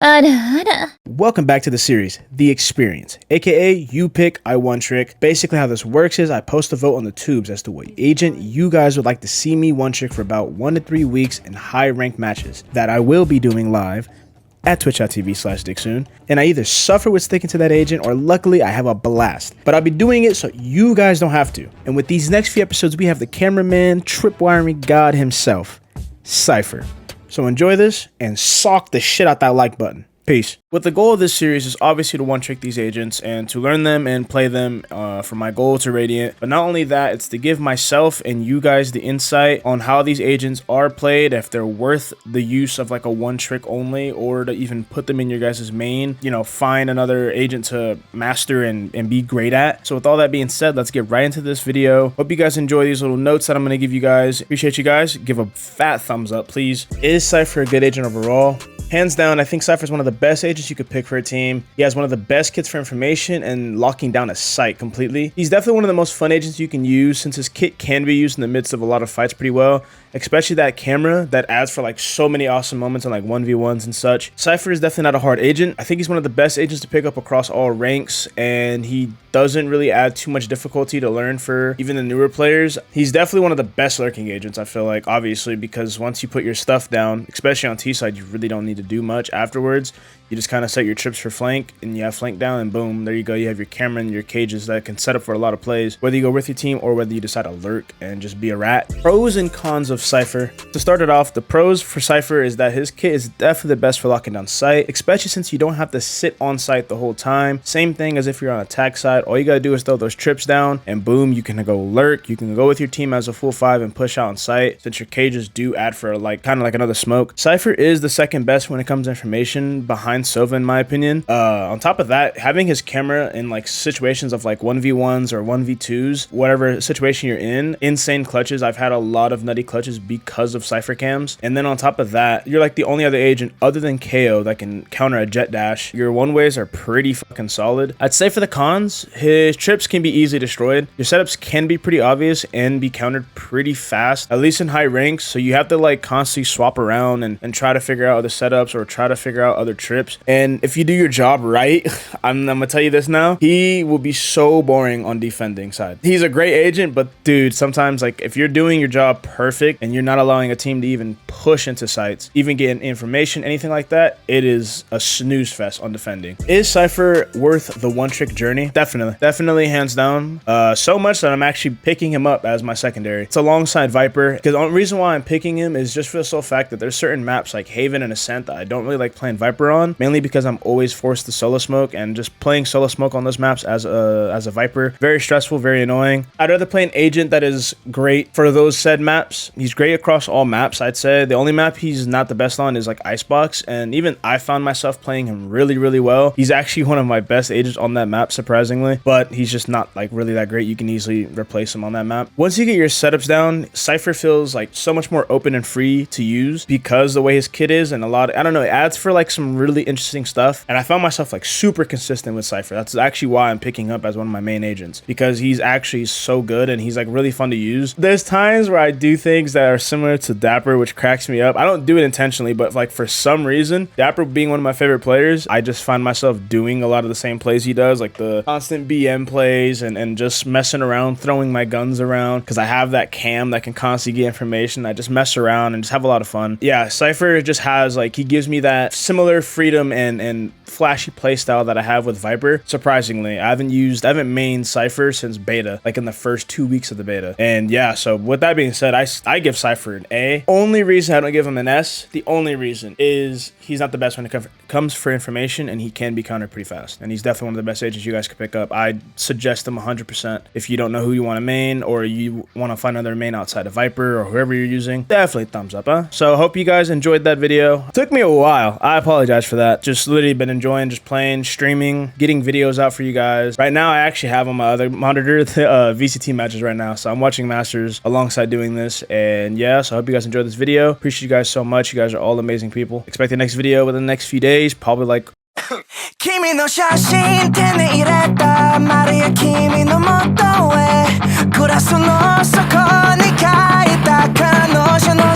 Welcome back to the series, The Experience, aka You Pick, I One Trick. Basically how this works is I post a vote on the tubes as to what agent you guys would like to see me one trick for about 1 to 3 weeks in high ranked matches that I will be doing live at twitch.tv/dicksoon, and I either suffer with sticking to that agent or luckily I have a blast. But I'll be doing it so you guys don't have to. And with these next few episodes we have the cameraman, tripwiring god himself, Cipher. So enjoy this and sock the shit out that like button. Peace. What the goal of this series is obviously to one-trick these agents and to learn them and play them for my goal to Radiant. But not only that, it's to give myself and you guys the insight on how these agents are played, if they're worth the use of like a one-trick only, or to even put them in your guys' main, you know, find another agent to master and be great at. So with all that being said, let's get right into this video. Hope you guys enjoy these little notes that I'm going to give you guys. Appreciate you guys. Give a fat thumbs up, please. Is Cipher a good agent overall? Hands down, I think Cipher is one of the best agents you could pick for a team. He has one of the best kits for information and locking down a site completely. He's definitely one of the most fun agents you can use since his kit can be used in the midst of a lot of fights pretty well, especially that camera that adds for like so many awesome moments on like 1v1s and such. Cipher is definitely not a hard agent. I think he's one of the best agents to pick up across all ranks, and he doesn't really add too much difficulty to learn for even the newer players. He's definitely one of the best lurking agents, I feel like, obviously, because once you put your stuff down, especially on T side, you really don't need to do much afterwards. You just kind of set your trips for flank and you have flank down and boom, there you go. You have your camera and your cages that can set up for a lot of plays, whether you go with your team or whether you decide to lurk and just be a rat. Pros and cons of Cipher. To start it off, the pros for Cipher is that his kit is definitely the best for locking down site, especially since you don't have to sit on site the whole time. Same thing as if you're on attack side. All you gotta do is throw those trips down and boom, you can go lurk. You can go with your team as a full 5 and push out on site, since your cages do add for like kind of like another smoke. Cipher is the second best when it comes to information behind Sova, in my opinion. On top of that, having his camera in like situations of like 1v1s or 1v2s, whatever situation you're in, insane clutches. I've had a lot of nutty clutches because of Cipher cams. And then on top of that, you're like the only other agent other than KO that can counter a jet dash. Your one ways are pretty fucking solid. I'd say for the cons, his trips can be easily destroyed. Your setups can be pretty obvious and be countered pretty fast, at least in high ranks. So you have to like constantly swap around and try to figure out other setups or try to figure out other trips. And if you do your job right, I'm gonna tell you this now, he will be so boring on defending side. He's a great agent, but dude, sometimes like if you're doing your job perfect and you're not allowing a team to even push into sites, even getting information, anything like that, it is a snooze fest on defending. Is Cipher worth the one trick journey? Definitely hands down. So much that I'm actually picking him up as my secondary. It's alongside Viper, because the only reason why I'm picking him is just for the sole fact that there's certain maps like Haven and Ascent that I don't really like playing Viper on, mainly because I'm always forced to solo smoke, and just playing solo smoke on those maps as a Viper, very stressful, very annoying. I'd rather play an agent that is great for those said maps. He's great across all maps, I'd say. The only map he's not the best on is like Icebox, and even I found myself playing him really well. He's actually one of my best agents on that map, surprisingly, but he's just not like really that great. You can easily replace him on that map. Once you get your setups down, Cipher feels like so much more open and free to use because the way his kit is, and a lot of, I don't know, it adds for like some really interesting stuff. And I found myself like super consistent with Cipher. That's actually why I'm picking up as one of my main agents, because he's actually so good and he's like really fun to use. There's times where I do things that are similar to Dapper, which cracks me up. I don't do it intentionally, but like for some reason, Dapper being one of my favorite players, I just find myself doing a lot of the same plays he does, like the constant BM plays and just messing around, throwing my guns around, because I have that cam that can constantly get information. I just mess around and just have a lot of fun. Yeah, Cipher just has like, he gives me that similar freedom and flashy playstyle that I have with Viper. Surprisingly, I haven't mained Cipher since beta, like in the first 2 weeks of the beta. And yeah, so with that being said, I give Cipher an A. Only reason I don't give him an S, the only reason is he's not the best when it comes for information, and he can be countered pretty fast. And he's definitely one of the best agents you guys could pick up. I'd suggest him 100% if you don't know who you want to main, or you want to find another main outside of Viper or whoever you're using. Definitely thumbs up, huh? So hope you guys enjoyed that video. It took me a while. I apologize for that. Just literally been enjoying just playing, streaming, getting videos out for you guys. Right now, I actually have on my other monitor the VCT matches right now. So I'm watching Masters alongside doing this. And yeah, so I hope you guys enjoyed this video. Appreciate you guys so much. You guys are all amazing people. Expect the next video within the next few days, probably like 君の写真手に入れた丸や君の元へグラスの底に書いた彼女の